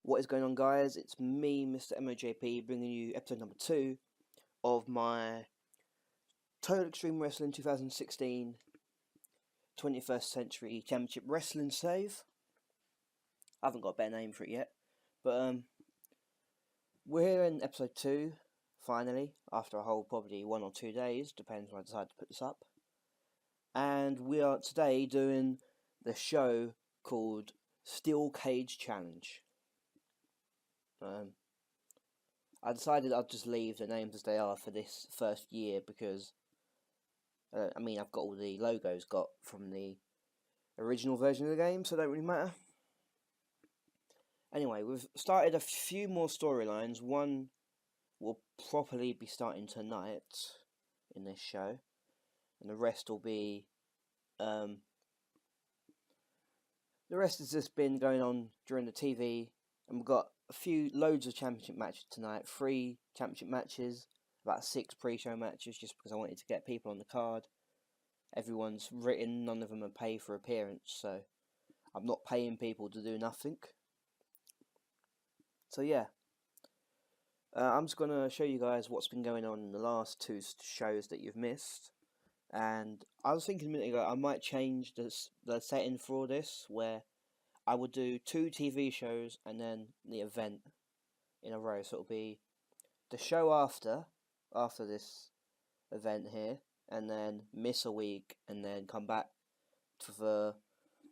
What is going on, guys? It's me, Mr. MOJP, bringing you episode number 2 of my Total Extreme Wrestling 2016 21st Century Championship Wrestling save. I haven't got a better name for it yet, but we're here in episode 2, finally, after a whole probably 1 or 2 days, depends when I decide to put this up. And we are today doing the show called Steel Cage Challenge. I decided I'd just leave the names as they are for this first year because, I've got all the logos got from the original version of the game, so it don't really matter. Anyway, we've started a few more storylines. One will properly be starting tonight in this show, and the rest will be, the rest has just been going on during the TV, and we've got loads of championship matches tonight. 3 championship matches, about 6 pre-show matches, just because I wanted to get people on the card. Everyone's written, none of them are paid for appearance, so I'm not paying people to do nothing. So yeah, I'm just going to show you guys what's been going on in the last 2 shows that you've missed. And I was thinking a minute ago, I might change the setting for this, where I would do 2 TV shows and then the event in a row. So it'll be the show after this event here, and then miss a week, and then come back for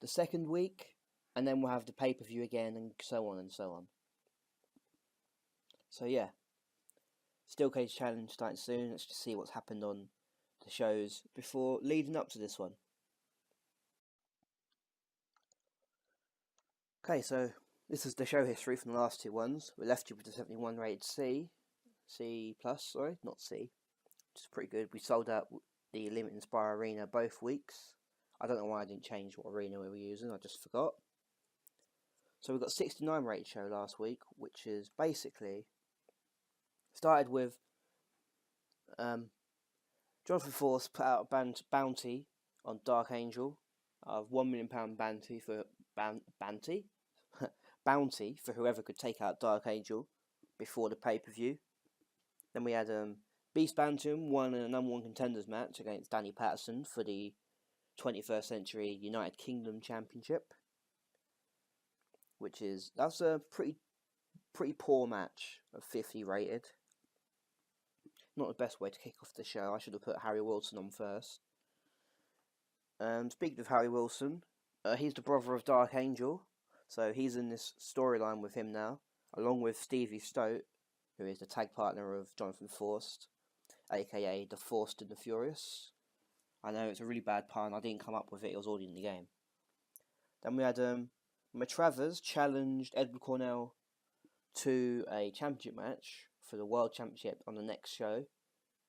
the second week, and then we'll have the pay-per-view again, and so on and so on. So yeah, Steel Cage Challenge starting soon. Let's just see what's happened on the shows before leading up to this one. Okay, so this is the show history from the last 2 ones. We left you with the 71 rated C+, not C, which is pretty good. We sold out the Limit Inspire Arena both weeks. I don't know why I didn't change what arena we were using, I just forgot. So we got 69 rated show last week, which is basically started with Jonathan Force put out a bounty on Dark Angel of £1 million bounty for bounty for whoever could take out Dark Angel before the pay-per-view. Then we had Beast Bantam won a number 1 contenders match against Danny Patterson for the 21st Century United Kingdom Championship, that's a pretty poor match of 50 rated. Not the best way to kick off the show. I should have put Harry Wilson on first. Speaking of Harry Wilson, he's the brother of Dark Angel, so he's in this storyline with him now, along with Stevie Stote, who is the tag partner of Jonathan Forst, aka the Forced and the Furious. I know it's a really bad pun, I didn't come up with it, it was already in the game. Then we had Matravers challenged Edward Cornell to a championship match for the World Championship on the next show,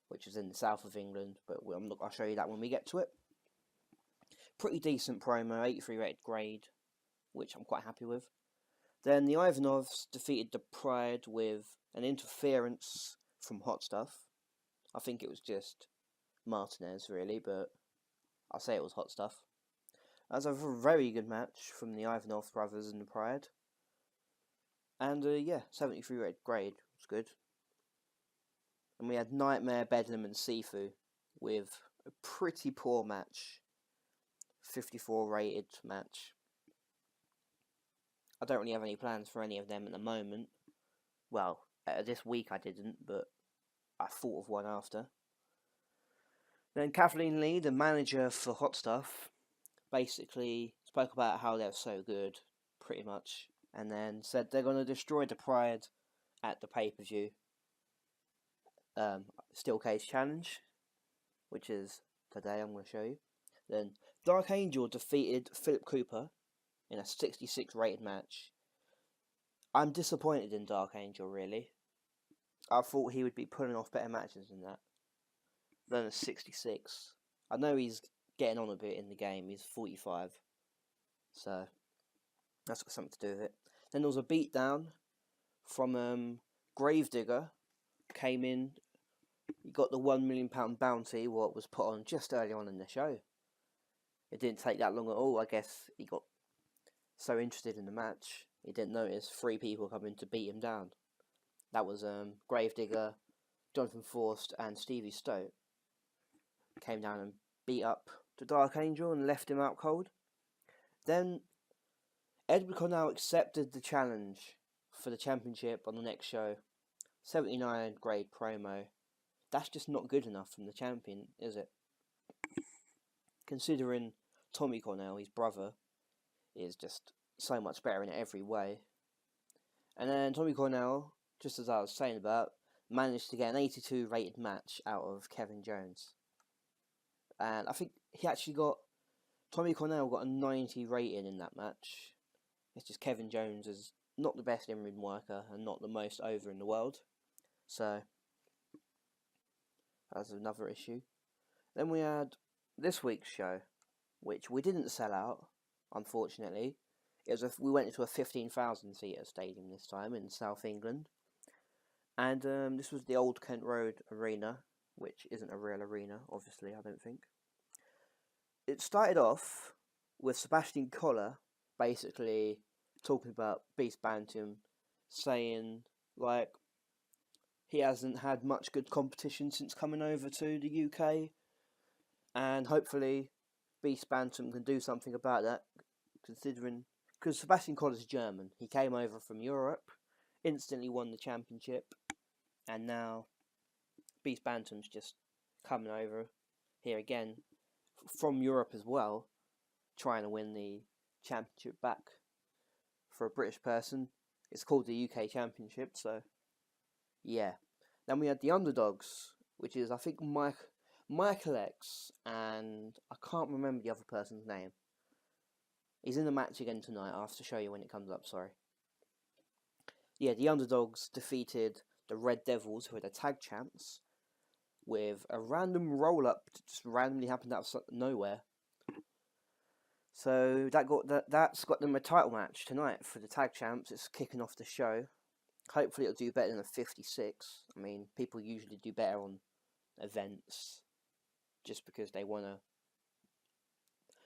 which is in the south of England, but I'll show you that when we get to it. Pretty decent promo, 83 rated grade, which I'm quite happy with. Then the Ivanovs defeated the Pride with an interference from Hot Stuff. I think it was just Martinez, really, but I'll say it was Hot Stuff. That was a very good match from the Ivanov brothers and the Pride. And 73 rated grade was good. And we had Nightmare, Bedlam and Sifu with a pretty poor match. 54 rated match. I don't really have any plans for any of them at the moment. Well, this week I didn't, but I thought of one after. Then Kathleen Lee, the manager for Hot Stuff, basically spoke about how they're so good, pretty much, and then said they're going to destroy the Pride at the pay-per-view. Steel Cage Challenge, which is today, I'm going to show you. Then Dark Angel defeated Philip Cooper in a 66 rated match. I'm disappointed in Dark Angel, really. I thought he would be pulling off better matches than that. Than a 66. I know he's getting on a bit in the game, he's 45. So, that's got something to do with it. Then there was a beatdown from Gravedigger. Came in, he got the £1 million bounty, what was put on just early on in the show. It didn't take that long at all. I guess he got so interested in the match he didn't notice 3 people coming to beat him down. That was Gravedigger, Jonathan Forst, and Stevie Stoat. Came down and beat up the Dark Angel and left him out cold. Then Edward Cornell accepted the challenge for the championship on the next show. 79 grade promo. That's just not good enough from the champion, is it? Considering Tommy Cornell, his brother, is just so much better in every way. And then Tommy Cornell, just as I was saying about, managed to get an 82 rated match out of Kevin Jones. And I think Tommy Cornell got a 90 rating in that match. It's just Kevin Jones is not the best in-ring worker and not the most over in the world. So, that's another issue. Then we had this week's show, which we didn't sell out, unfortunately. We went into a 15,000 seater stadium this time in South England. And this was the Old Kent Road Arena, which isn't a real arena, obviously, I don't think. It started off with Sebastian Koller basically talking about Beast Bantam, saying, like, he hasn't had much good competition since coming over to the UK, and hopefully Beast Bantam can do something about that, because Sebastian Koller's German. He came over from Europe, instantly won the championship, and now Beast Bantam's just coming over here again from Europe as well, trying to win the championship back for a British person. It's called the UK Championship, so yeah. Then we had the Underdogs, which is, I think, Michael X, and I can't remember the other person's name. He's in the match again tonight. I'll have to show you when it comes up, sorry. Yeah, the Underdogs defeated the Red Devils, who are the tag champs, with a random roll-up that just randomly happened out of nowhere. So that's got them a title match tonight for the tag champs. It's kicking off the show. Hopefully it'll do better than a 56. I mean, people usually do better on events just because they want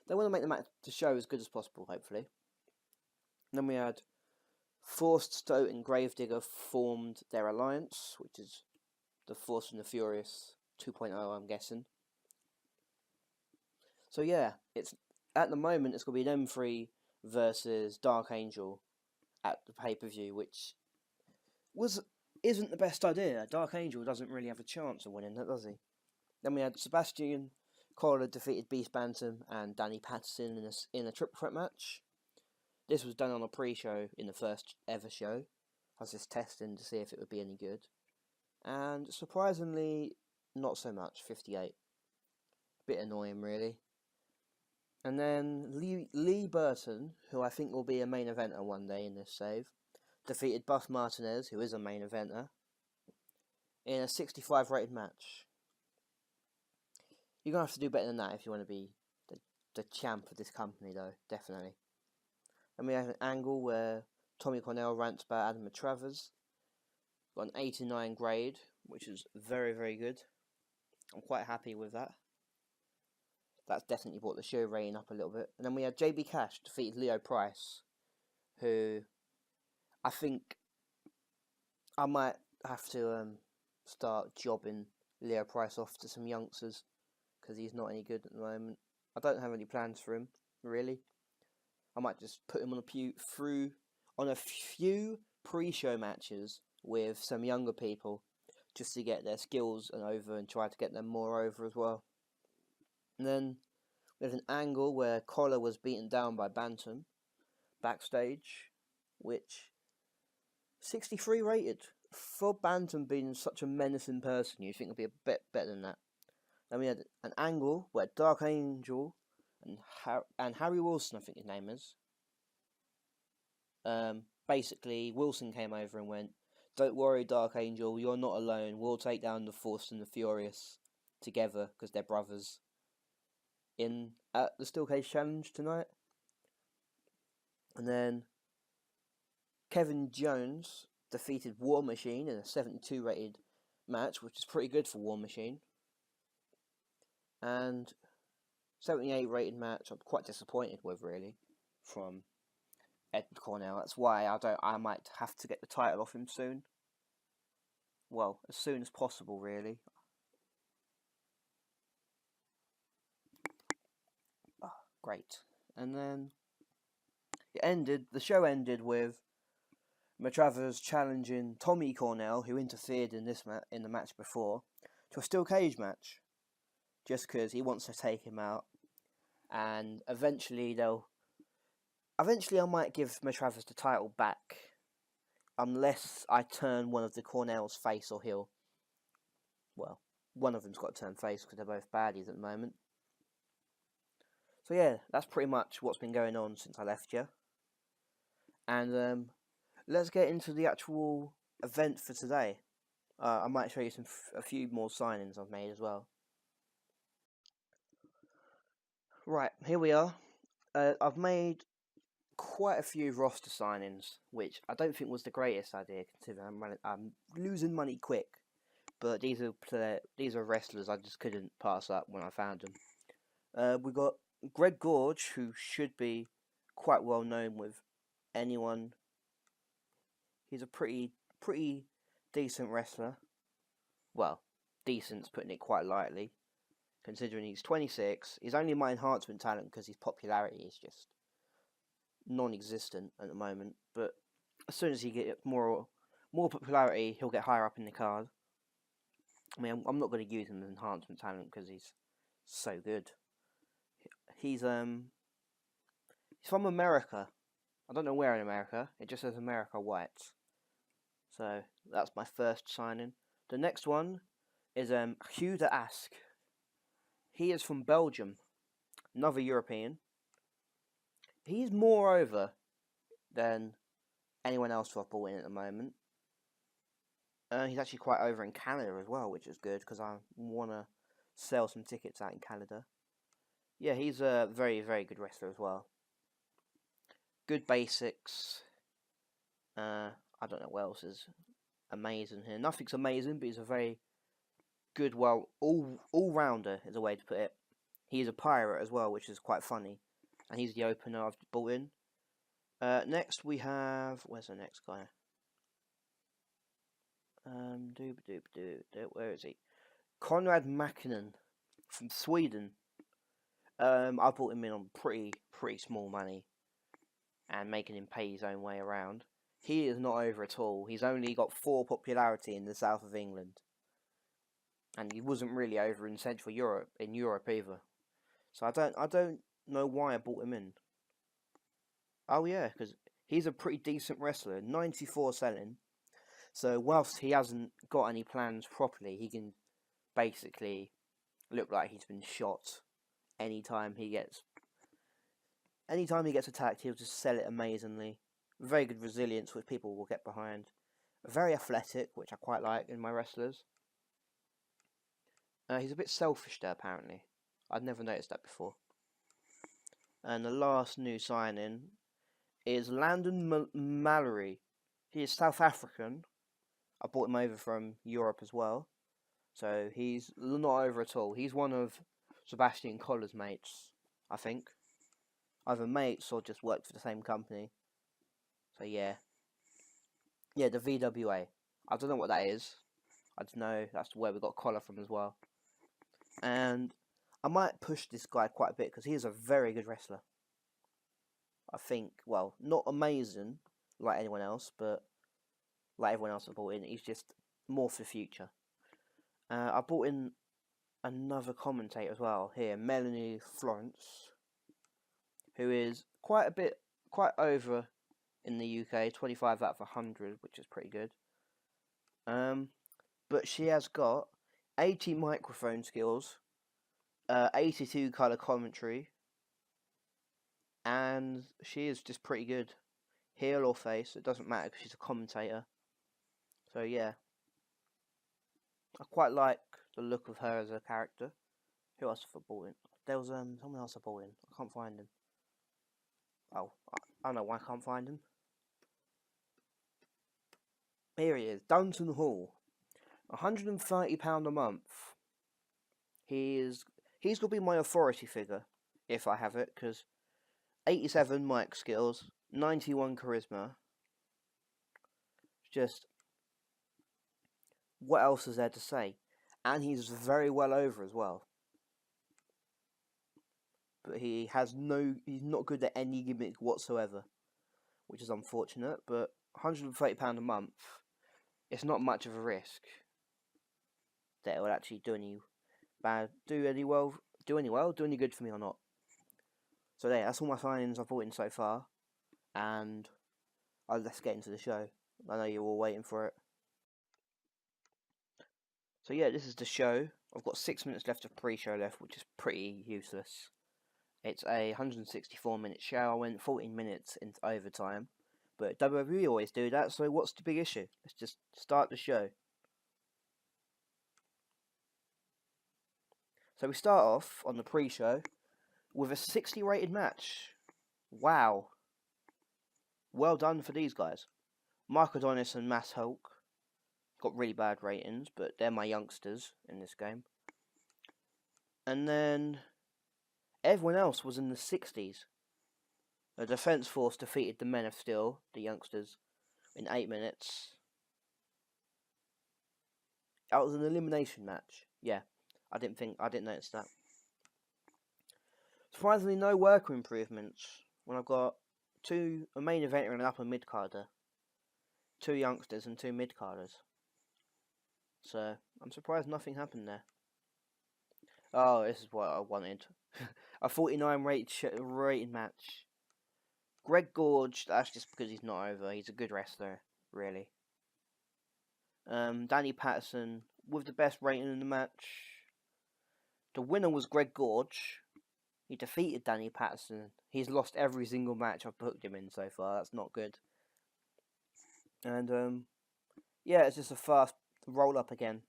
to make the show as good as possible, hopefully. And then we had Forst, Stoat and Gravedigger formed their alliance, which is the Force and the Furious 2.0, I'm guessing. So yeah, at the moment it's going to be them 3 versus Dark Angel at the pay-per-view, which isn't the best idea. Dark Angel doesn't really have a chance of winning that, does he? Then we had Sebastian Koller defeated Beast Bantam and Danny Patterson in a triple threat match. This was done on a pre-show in the first ever show. I was just testing to see if it would be any good. And surprisingly, not so much, 58. Bit annoying, really. And then Lee Burton, who I think will be a main eventer one day in this save, defeated Buff Martinez, who is a main eventer, in a 65 rated match. You're going to have to do better than that if you want to be the champ of this company, though, definitely. And we have an angle where Tommy Cornell rants about Adam Matravers. Got an 89 grade, which is very, very good. I'm quite happy with that. That's definitely brought the show rating up a little bit. And then we had JB Cash defeated Leo Price, who I think I might have to start jobbing Leo Price off to some youngsters, because he's not any good at the moment. I don't have any plans for him, really. I might just put him on a few pre-show matches with some younger people, just to get their skills over and try to get them more over as well. And then we have an angle where Koller was beaten down by Bantam backstage, which 63 rated. For Bantam being such a menacing person, you think it'd be a bit better than that. Then we had an angle where Dark Angel and Harry Wilson, I think his name is. Basically, Wilson came over and went, "Don't worry, Dark Angel, you're not alone. We'll take down the Force and the Furious together," because they're brothers. At the Steel Cage Challenge tonight. And then Kevin Jones defeated War Machine in a 72 rated match, which is pretty good for War Machine. And 78 rated match I'm quite disappointed with, really, from Edward Cornell. That's why I might have to get the title off him soon. Well, as soon as possible, really. Oh, great. And then the show ended with Matravers challenging Tommy Cornell, who interfered in in the match before, to a steel cage match, just because he wants to take him out. And eventually I might give Matravers the title back, unless I turn one of the Cornells face or heel. Well, one of them's got to turn face because they're both baddies at the moment. So yeah, that's pretty much what's been going on since I left you. And let's get into the actual event for today. I might show you a few more signings I've made as well. Right, here we are. I've made quite a few roster signings, which I don't think was the greatest idea, considering I'm losing money quick. But these are wrestlers I just couldn't pass up when I found them. We got Gorge, who should be quite well known with anyone. He's a pretty decent wrestler. Well, decent's putting it quite lightly, considering he's 26. He's only my enhancement talent because his popularity is just non-existent at the moment. But as soon as he gets more popularity, he'll get higher up in the card. I mean, I'm not going to use him as enhancement talent because he's so good. He's from America. I don't know where in America. It just says America white. So that's my first signing. The next one is Hugh de Ask. He is from Belgium, another European. He's more over than anyone else I've brought in at the moment. He's actually quite over in Canada as well, which is good because I want to sell some tickets out in Canada. Yeah, he's a very, very good wrestler as well. Good basics. I don't know what else is amazing here. Nothing's amazing, but he's a very good, all-rounder is a way to put it. He's a pirate as well, which is quite funny. And he's the opener I've brought in. Next we have... Where's the next guy? Where is he? Conrad Makanan from Sweden. I brought him in on pretty small money and making him pay his own way around. He is not over at all. He's only got 4 popularity in the south of England. And he wasn't really over in Central Europe, either. So I don't know why I brought him in. Oh yeah, because he's a pretty decent wrestler, 94 selling. So whilst he hasn't got any plans properly, he can basically look like he's been shot anytime he gets attacked. He'll just sell it amazingly. Very good resilience, which people will get behind. Very athletic, which I quite like in my wrestlers. He's a bit selfish there, apparently. I'd never noticed that before. And the last new signing is Landon Mallory. He is South African. I brought him over from Europe as well. So he's not over at all. He's one of Sebastian Coller's mates, I think. Either mates or just work for the same company. So yeah. Yeah, the VWA. I don't know what that is. I just know that's where we got Collar from as well. And I might push this guy quite a bit because he is a very good wrestler. I think, well, not amazing like anyone else, but like everyone else I brought in, he's just more for the future. I brought in another commentator as well here, Melanie Florence, who is quite over in the UK, 25 out of 100, which is pretty good. But she has got 80 microphone skills, 82 colour commentary, and she is just pretty good. Heel or face, it doesn't matter because she's a commentator. So yeah, I quite like the look of her as a character. Who else have I brought in? There was someone else I brought in. I can't find him. Oh, I don't know why I can't find him. Here he is, Dunton Hall. £130 a month. He's going to be my authority figure if I have it, because 87 mic skills, 91 charisma. Just, what else is there to say? And he's very well over as well. But he's not good at any gimmick whatsoever, which is unfortunate. But £130 a month, it's not much of a risk that it will actually do any good for me or not. So yeah, that's all my signings I've brought in so far, and let's get into the show. I know you're all waiting for it. So yeah, this is the show. I've got 6 minutes left of pre-show left, which is pretty useless. It's a 164-minute show. I went 14 minutes into overtime, but WWE always do that, so what's the big issue? Let's just start the show. So we start off on the pre-show with a 60 rated match. Wow. Well done for these guys. Mark Adonis and Mass Hulk got really bad ratings, but they're my youngsters in this game. And then everyone else was in the 60s. The Defense Force defeated the Men of Steel, the youngsters, in 8 minutes. That was an elimination match. Yeah, I didn't notice that. Surprisingly, no worker improvements when I've got a main eventer and an upper mid-carder. 2 youngsters and 2 mid-carders. So, I'm surprised nothing happened there. Oh, this is what I wanted. A 49 rated match. Greg Gorge, that's just because he's not over. He's a good wrestler, really. Danny Patterson with the best rating in the match. The winner was Greg Gorge. He defeated Danny Patterson. He's lost every single match I've booked him in so far. That's not good. And yeah, it's just a fast roll up again.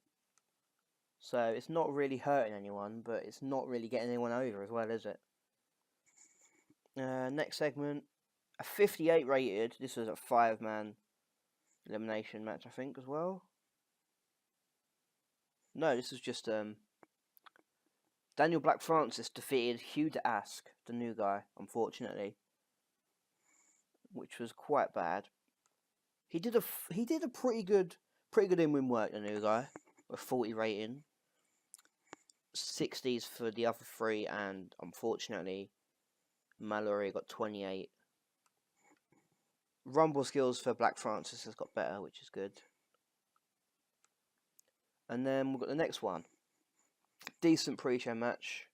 So it's not really hurting anyone, but it's not really getting anyone over as well, is it? Next segment, a 58 rated. This was a 5-man elimination match, I think, as well. No, this was just Daniel Black Francis defeated Hugh DeAsk, the new guy, unfortunately, which was quite bad. He did a pretty good in-win work, the new guy, with 40 rating. 60s for the other 3, and unfortunately Mallory got 28. Rumble skills for Black Francis has got better, which is good. And then we've got the next one. Decent pre-show match.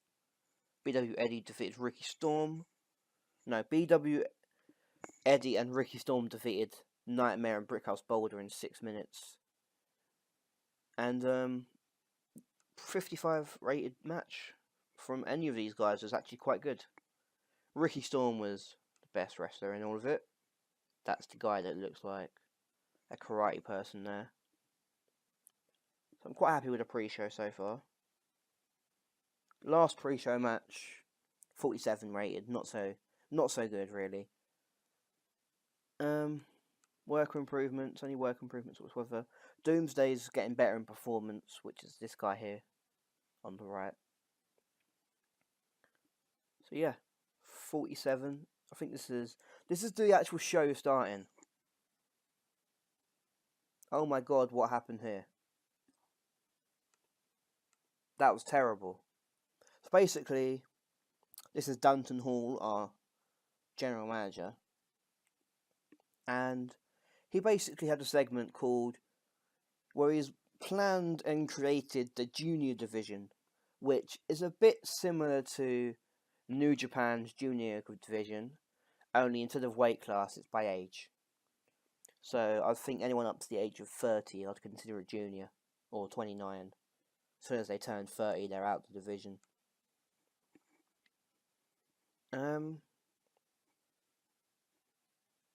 BW Eddie defeated Ricky Storm. No, BW Eddie and Ricky Storm defeated Nightmare and Brickhouse Boulder in 6 minutes. And 55 rated match from any of these guys was actually quite good. Ricky Storm was the best wrestler in all of it. That's the guy that looks like a karate person there. So I'm quite happy with the pre-show so far. Last pre-show match, 47 rated, not so good really. Worker improvements, only work improvements whatsoever. Doomsday's getting better in performance, which is this guy here on the right. So yeah, 47. I think this is the actual show starting. Oh my god, what happened here? That was terrible. So basically, this is Dunton Hall, our general manager, and he basically had a segment called where he's planned and created the junior division, which is a bit similar to New Japan's junior division, only instead of weight class, it's by age. So I think anyone up to the age of 30, I'd consider a junior, or 29. As soon as they turn 30, they're out of the division.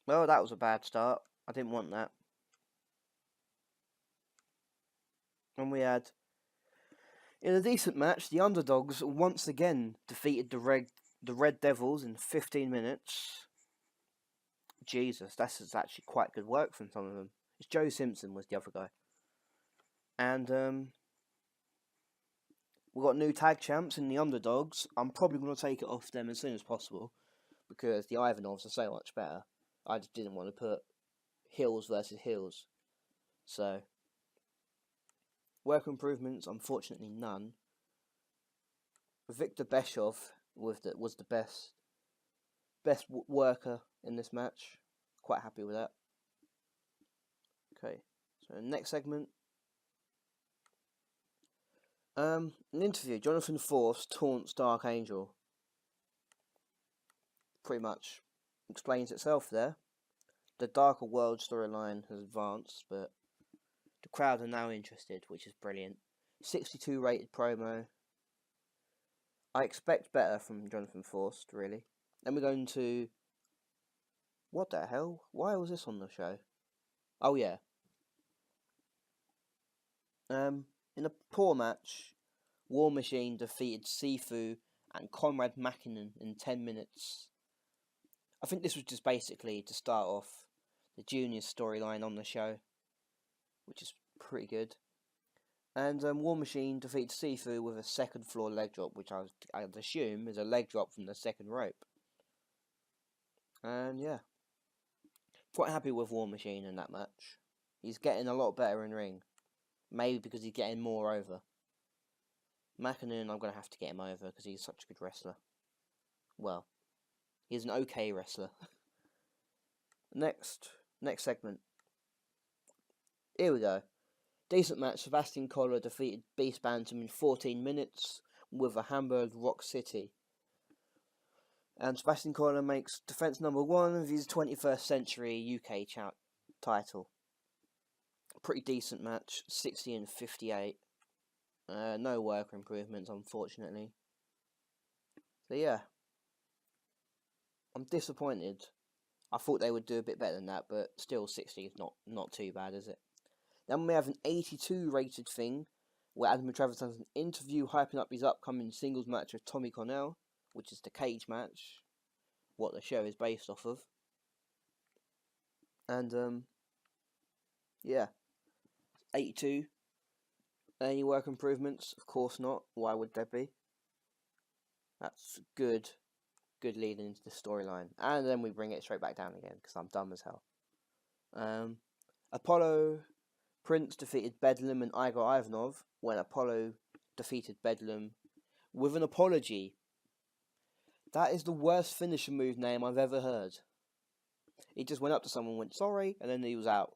Well, that was a bad start. I didn't want that. And we had, in a decent match, the Underdogs once again defeated the Red Devils in 15 minutes. Jesus, that's actually quite good work from some of them. It's Joe Simpson was the other guy. And we've got new tag champs in the Underdogs. I'm probably going to take it off them as soon as possible, because the Ivanovs are so much better. I just didn't want to put heels versus heels. So, work improvements, unfortunately none. Victor Beshov was the best worker in this match. Quite happy with that. Okay, so next segment. An interview. Jonathan Force taunts Dark Angel. Pretty much explains itself there. The Darker World storyline has advanced, but the crowd are now interested, which is brilliant. 62 rated promo. I expect better from Jonathan Force, really. Then we're going to... What the hell? Why was this on the show? Oh, yeah. In a poor match, War Machine defeated Sifu and Conrad Makanan in 10 minutes. I think this was just basically to start off the junior storyline on the show, which is pretty good. And War Machine defeated Sifu with a second floor leg drop, which I'd assume is a leg drop from the second rope. And yeah, quite happy with War Machine in that match. He's getting a lot better in ring. Maybe because he's getting more over. Makanan, I'm going to have to get him over because he's such a good wrestler. Well, he's an okay wrestler. Next segment. Here we go. Decent match. Sebastian Collar defeated Beast Bantam in 14 minutes with a Hamburg Rock City. And Sebastian Collar makes defense number 1 of his 21st century UK title. Pretty decent match. 60 and 58. No worker improvements, unfortunately. So yeah, I'm disappointed. I thought they would do a bit better than that, but still 60 is not too bad, is it? Then we have an 82 rated thing, where Adam Matravers has an interview hyping up his upcoming singles match with Tommy Cornell, which is the cage match, what the show is based off of. And yeah, 82. Any work improvements? Of course not. Why would there be? That's good leading into the storyline. And then we bring it straight back down again, because I'm dumb as hell. Apollo Prince defeated Bedlam and Igor Ivanov, when Apollo defeated Bedlam with an apology. That is the worst finisher move name I've ever heard. He just went up to someone, went sorry, and then he was out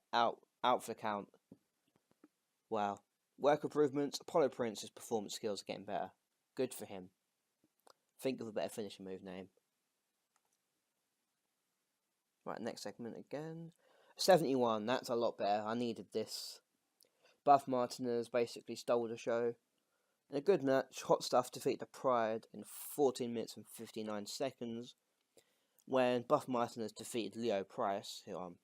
for the count. Wow. Work improvements. Apollo Prince's performance skills are getting better. Good for him. Think of a better finisher move name. Right, next segment again. 71, that's a lot better. I needed this. Buff Martinez basically stole the show. In a good match, Hot Stuff defeated the Pride in 14 minutes and 59 seconds, when Buff Martinez defeated Leo Price, who I'm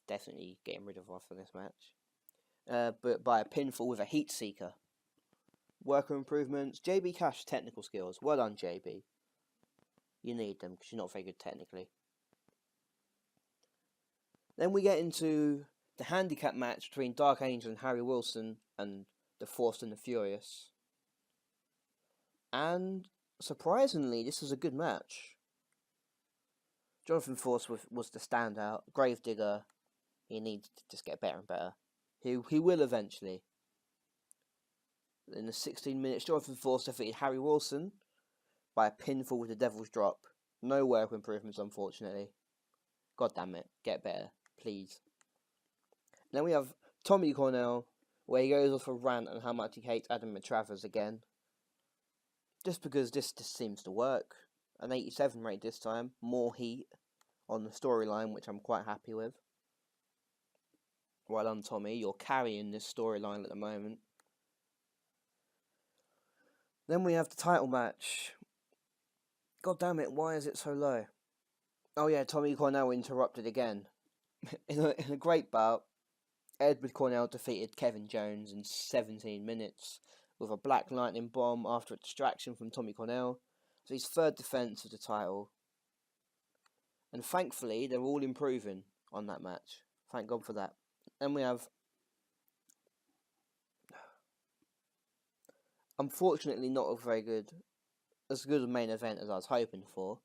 definitely getting rid of after this match, but by a pinfall with a Heat Seeker. Worker improvements. JB Cash technical skills. Well done, JB. You need them because you're not very good technically. Then we get into the handicap match between Dark Angel and Harry Wilson and the Forced and the Furious. And surprisingly, this was a good match. Jonathan Force was the standout. Gravedigger, he needs to just get better and better. He will eventually. In the 16 minutes, Jonathan Force defeated Harry Wilson by a pinfall with the Devil's Drop. No work improvements, unfortunately. God damn it, get better, please. Then we have Tommy Cornell, where he goes off a rant on how much he hates Adam Matravers again. Just because this seems to work. An 87 rate this time, more heat on the storyline, which I'm quite happy with. Well done, Tommy, you're carrying this storyline at the moment. Then we have the title match. God damn it, why is it so low? Oh yeah, Tommy Cornell interrupted again. in a great bout, Edward Cornell defeated Kevin Jones in 17 minutes with a Black Lightning Bomb after a distraction from Tommy Cornell. So his third defense of the title. And thankfully, they're all improving on that match. Thank God for that. Then we have, unfortunately, not as good a main event as I was hoping for.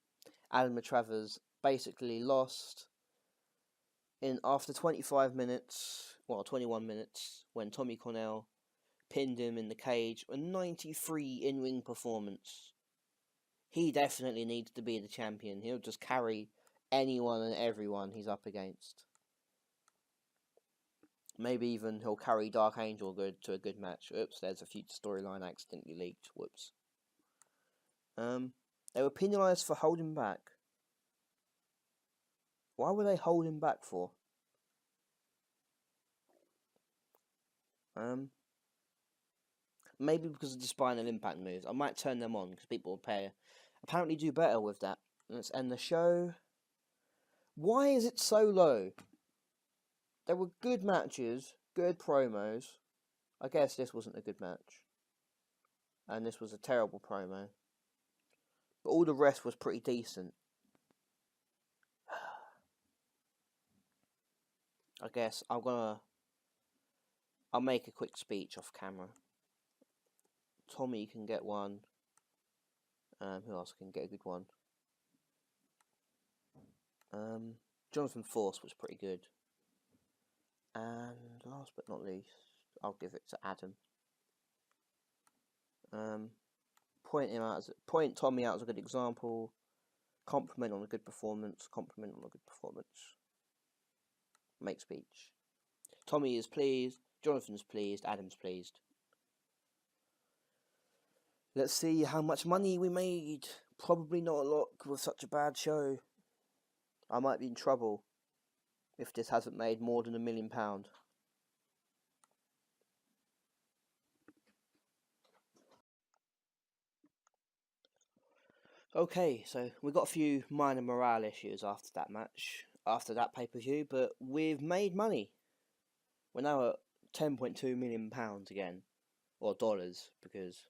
Adam Matravers basically lost after 25 minutes, well, 21 minutes, when Tommy Cornell pinned him in the cage, a 93 in-ring performance. He definitely needs to be the champion. He'll just carry anyone and everyone he's up against. Maybe even he'll carry Dark Angel to a good match. Oops, there's a future storyline accidentally leaked. Whoops. They were penalised for holding back. Why were they holding back for? Maybe because of the Spinal Impact moves. I might turn them on because people will apparently do better with that. Let's end the show. Why is it so low? There were good matches, good promos. I guess this wasn't a good match. And this was a terrible promo. But all the rest was pretty decent. I guess I'll make a quick speech off camera. Tommy can get one. Who else can get a good one? Jonathan Force was pretty good. And last but not least, I'll give it to Adam. Point Tommy out as a good example. Compliment on a good performance. Compliment on a good performance. Make speech. Tommy is pleased. Jonathan's pleased. Adam's pleased. Let's see how much money we made. Probably not a lot with such a bad show. I might be in trouble if this hasn't made more than £1 million. Okay, so we got a few minor morale issues after that match, after that pay-per-view, but we've made money. We're now at £10.2 million again, or dollars, because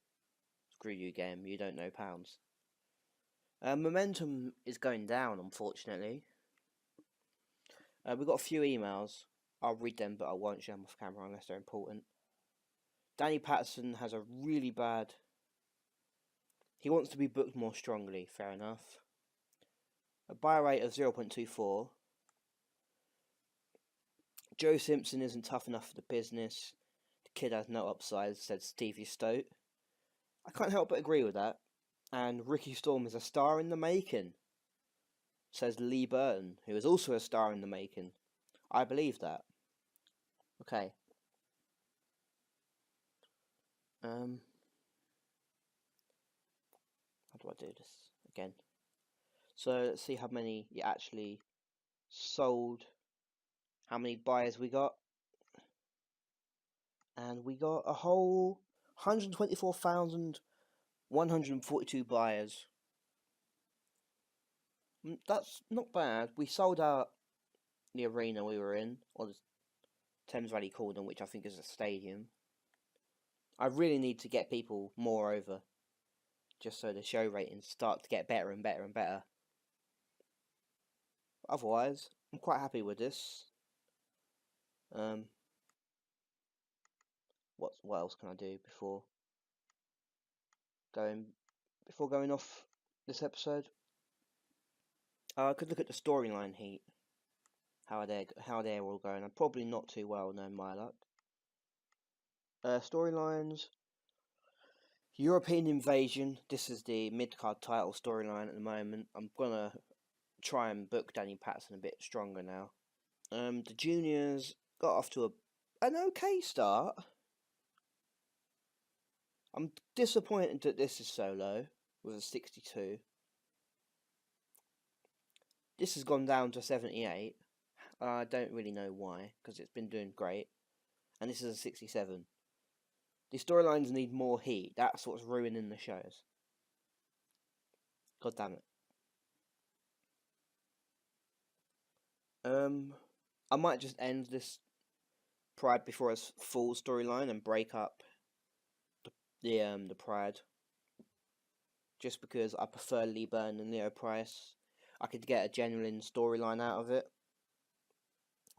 screw you game, you don't know pounds. Momentum is going down, unfortunately. We've got a few emails. I'll read them, but I won't show them off camera unless they're important. Danny Patterson has a really bad... He wants to be booked more strongly, fair enough. A buy rate of 0.24. Joe Simpson isn't tough enough for the business. The kid has no upside, said Stevie Stote. I can't help but agree with that. And Ricky Storm is a star in the making, says Lee Burton, who is also a star in the making. I believe that. Okay. How do I do this again? So let's see how many you actually sold. How many buyers we got? And we got a whole 124,142 buyers. That's not bad. We sold out the arena we were in, or the Thames Valley Cauldron, which I think is a stadium. I really need to get people more over, just so the show ratings start to get better and better and better. Otherwise, I'm quite happy with this. What else can I do before going off this episode? I could look at the storyline heat. How they're all going. I'm probably not too well, no my luck. Storylines. European Invasion. This is the mid-card title storyline at the moment. I'm gonna try and book Danny Patterson a bit stronger now. The juniors got off to an okay start. I'm disappointed that this is so low, with a 62. This has gone down to 78. I don't really know why, because it's been doing great. And this is a 67. The storylines need more heat. That's what's ruining the shows. God damn it. I might just end this Pride Before Us full storyline and break up the Pride. Just because I prefer Lee Burton and Leo Price. I could get a genuine storyline out of it.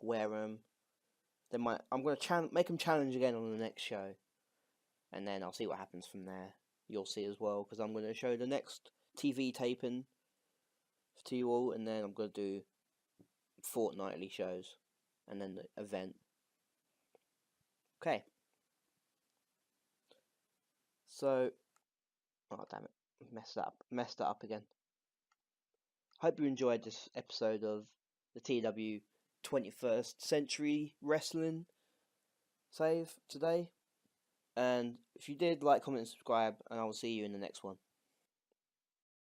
Where I'm gonna make them challenge again on the next show. And then I'll see what happens from there. You'll see as well, because I'm going to show the next TV taping to you all, and then I'm going to do fortnightly shows, and then the event. Okay. So, oh damn it, messed that up again. Hope you enjoyed this episode of the TEW 21st Century Wrestling save today. And if you did, like, comment, and subscribe, and I will see you in the next one.